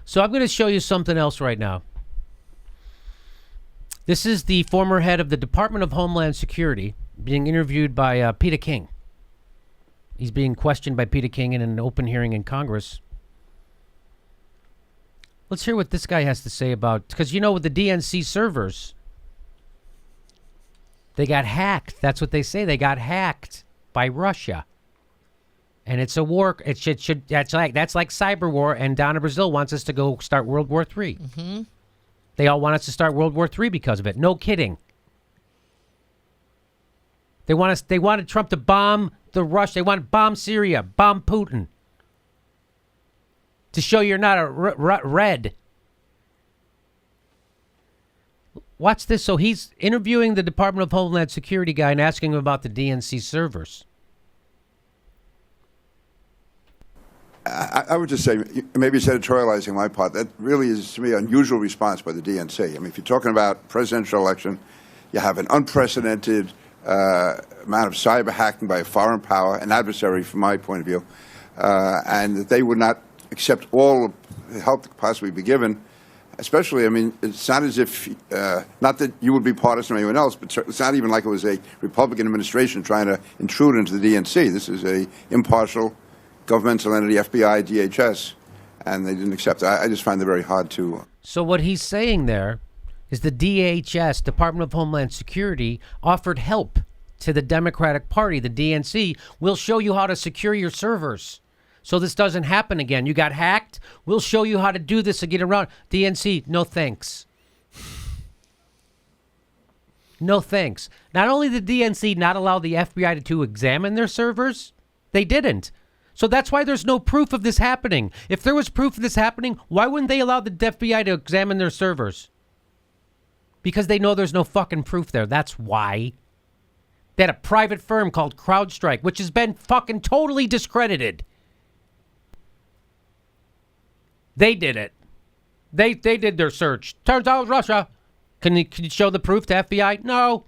So I'm going to show you something else right now. This is the former head of the Department of Homeland Security being interviewed by Peter King. He's being questioned by Peter King in an open hearing in Congress. Let's hear what this guy has to say about, because you know with the DNC servers, they got hacked. That's what they say. They got hacked by Russia. And it's a war. It should that's like cyber war. And down in Brazil wants us to go start World War III. Mm-hmm. They all want us to start World War III because of it. No kidding. They wanted Trump to bomb the Russia. They want to bomb Syria, bomb Putin. To show you're not a red. Watch this. So he's interviewing the Department of Homeland Security guy and asking him about the DNC servers. I would just say, maybe it's editorializing my part, that really is, to me, an unusual response by the DNC. I mean, if you're talking about presidential election, you have an unprecedented amount of cyber hacking by a foreign power, an adversary from my point of view, and that they would not accept all the help that could possibly be given. Especially, I mean, it's not as if, not that you would be partisan or anyone else, but it's not even like it was a Republican administration trying to intrude into the DNC. This is a impartial governmental entity, FBI, DHS, and they didn't accept it. I just find it very hard to... So what he's saying there is the DHS, Department of Homeland Security, offered help to the Democratic Party, the DNC. We'll show you how to secure your servers so this doesn't happen again. You got hacked? We'll show you how to do this to get around. DNC, no thanks. No thanks. Not only did DNC not allow the FBI to examine their servers, they didn't. So that's why there's no proof of this happening. If there was proof of this happening, why wouldn't they allow the FBI to examine their servers? Because they know there's no fucking proof there. That's why. They had a private firm called CrowdStrike, which has been fucking totally discredited. They did it. They did their search. Turns out Russia. Can you show the proof to FBI? No.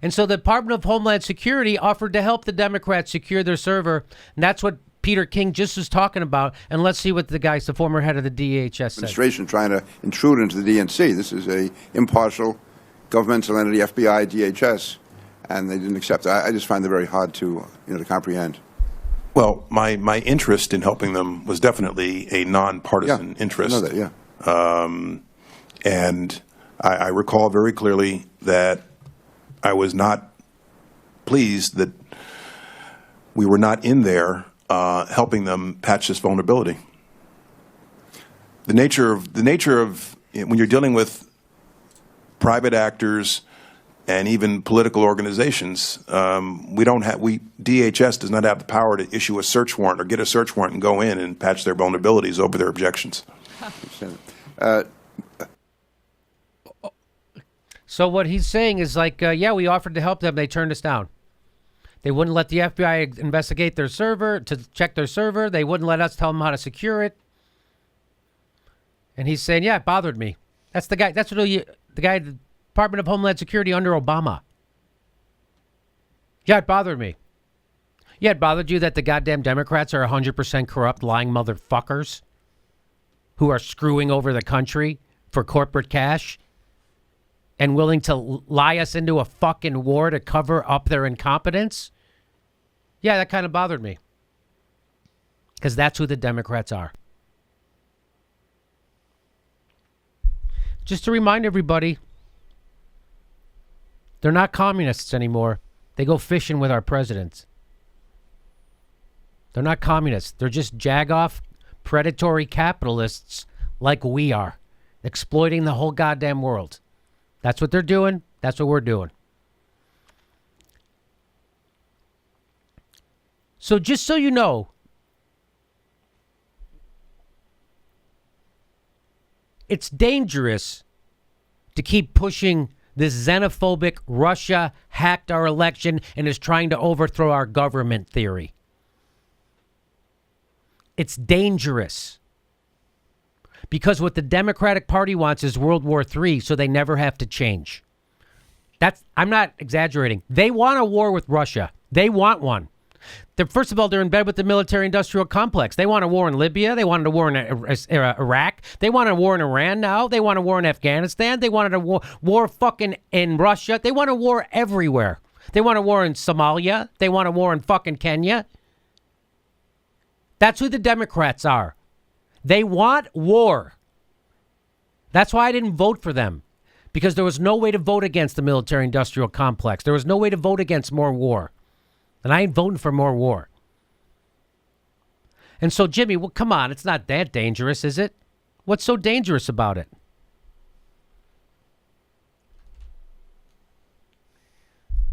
And so the Department of Homeland Security offered to help the Democrats secure their server. And that's what Peter King just was talking about. And let's see what the former head of the DHS said. Administration trying to intrude into the DNC. This is a impartial governmental entity, FBI, DHS, and they didn't accept it. I just find it very hard to comprehend. Well, my interest in helping them was definitely a nonpartisan interest. I know that, yeah. And I recall very clearly that I was not pleased that we were not in there helping them patch this vulnerability. The nature of when you're dealing with private actors and even political organizations, DHS does not have the power to issue a search warrant or get a search warrant and go in and patch their vulnerabilities over their objections. So what he's saying is like, yeah, we offered to help them. They turned us down. They wouldn't let the FBI investigate their server, to check their server. They wouldn't let us tell them how to secure it. And he's saying, yeah, it bothered me. That's the guy. That's what the guy at the Department of Homeland Security under Obama. Yeah, it bothered me. Yeah, it bothered you that the goddamn Democrats are 100% corrupt, lying motherfuckers who are screwing over the country for corporate cash and willing to lie us into a fucking war to cover up their incompetence? Yeah, that kind of bothered me. Because that's who the Democrats are. Just to remind everybody, they're not communists anymore. They go fishing with our presidents. They're not communists. They're just jagoff, predatory capitalists like we are, exploiting the whole goddamn world. That's what they're doing. That's what we're doing. So just so you know, it's dangerous to keep pushing this xenophobic Russia hacked our election and is trying to overthrow our government theory. It's dangerous. Because what the Democratic Party wants is World War III, so they never have to change. I'm not exaggerating. They want a war with Russia. They want one. First of all, they're in bed with the military-industrial complex. They want a war in Libya. They wanted a war in Iraq. They want a war in Iran now. They want a war in Afghanistan. They wanted a war fucking in Russia. They want a war everywhere. They want a war in Somalia. They want a war in fucking Kenya. That's who the Democrats are. They want war. That's why I didn't vote for them. Because there was no way to vote against the military-industrial complex. There was no way to vote against more war. And I ain't voting for more war. And so, Jimmy, well, come on. It's not that dangerous, is it? What's so dangerous about it?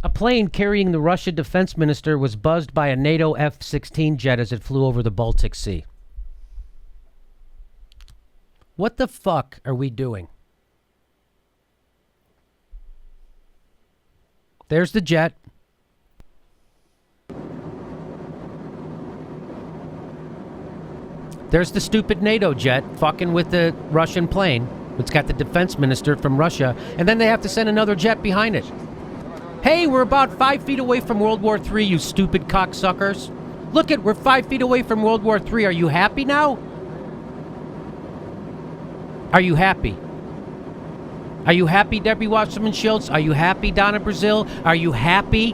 A plane carrying the Russian defense minister was buzzed by a NATO F-16 jet as it flew over the Baltic Sea. What the fuck are we doing? There's the jet. There's the stupid NATO jet fucking with the Russian plane. It's got the defense minister from Russia, and then they have to send another jet behind it. Hey, we're about 5 feet away from World War III, you stupid cocksuckers. Look we're 5 feet away from World War III. Are you happy now? Are you happy? Are you happy, Debbie Wasserman Schultz? Are you happy, Donna Brazil? Are you happy,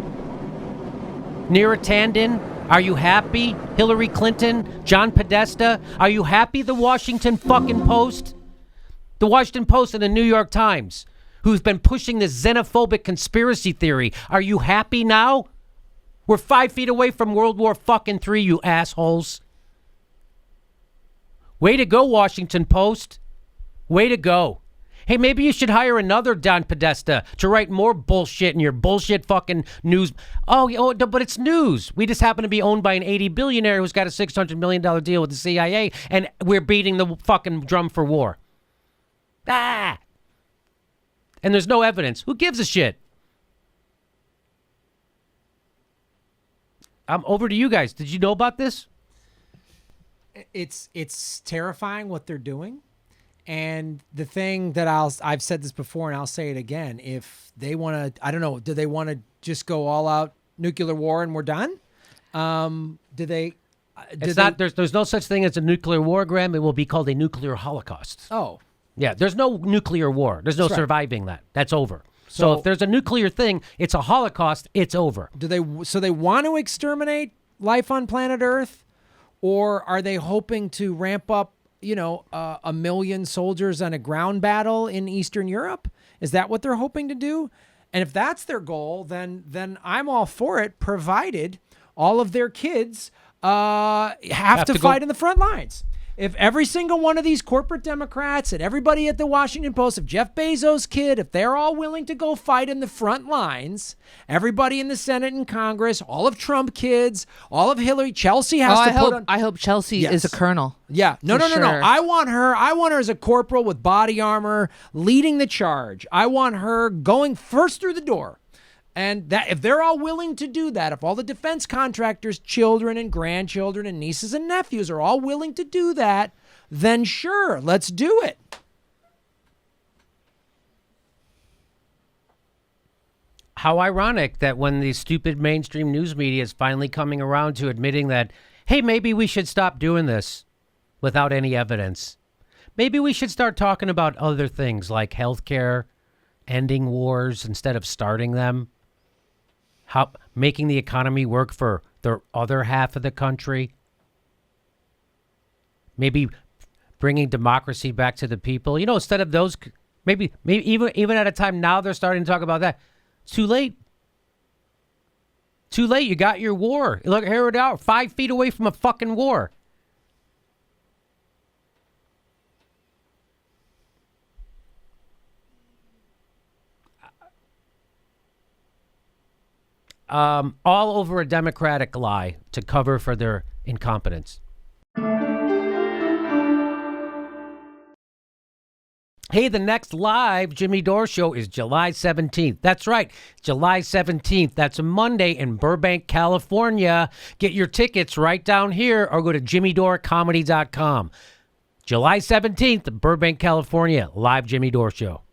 Neera Tanden? Are you happy, Hillary Clinton? John Podesta? Are you happy, the Washington fucking Post? The Washington Post and the New York Times, who's been pushing this xenophobic conspiracy theory. Are you happy now? We're 5 feet away from World War fucking III, you assholes. Way to go, Washington Post. Way to go. Hey, maybe you should hire another Don Podesta to write more bullshit in your bullshit fucking news. Oh, but it's news. We just happen to be owned by an 80 billionaire who's got a $600 million deal with the CIA, and we're beating the fucking drum for war. Ah! And there's no evidence. Who gives a shit? I'm over to you guys. Did you know about this? It's terrifying what they're doing. And the thing that I've said this before and I'll say it again, if they want to, I don't know, do they want to just go all out nuclear war and we're done? There's no such thing as a nuclear war, Graham. It will be called a nuclear holocaust. Oh. Yeah, there's no nuclear war. There's no surviving that. That's over. So if there's a nuclear thing, it's a holocaust, it's over. So they want to exterminate life on planet Earth, or are they hoping to ramp up, 1 million soldiers on a ground battle in Eastern Europe? Is that what they're hoping to do? And if that's their goal, then I'm all for it, provided all of their kids have to fight in the front lines. If every single one of these corporate Democrats and everybody at the Washington Post, if Jeff Bezos' kid, if they're all willing to go fight in the front lines, everybody in the Senate and Congress, all of Trump kids, all of Hillary, Chelsea has to put on. I hope Chelsea is a colonel. Yeah. No. I want her as a corporal with body armor, leading the charge. I want her going first through the door. And that if they're all willing to do that, if all the defense contractors' children and grandchildren and nieces and nephews are all willing to do that, then sure, let's do it. How ironic that when the stupid mainstream news media is finally coming around to admitting that, hey, maybe we should stop doing this without any evidence. Maybe we should start talking about other things like healthcare, ending wars instead of starting them. How making the economy work for the other half of the country. Maybe bringing democracy back to the people. Instead of those, maybe even at a time now they're starting to talk about that. It's too late. Too late. You got your war. Look, here we are, 5 feet away from a fucking war. All over a Democratic lie to cover for their incompetence. Hey, the next live Jimmy Dore show is July 17th. That's right, July 17th. That's a Monday in Burbank, California. Get your tickets right down here or go to jimmydorecomedy.com. July 17th, Burbank, California, live Jimmy Dore show.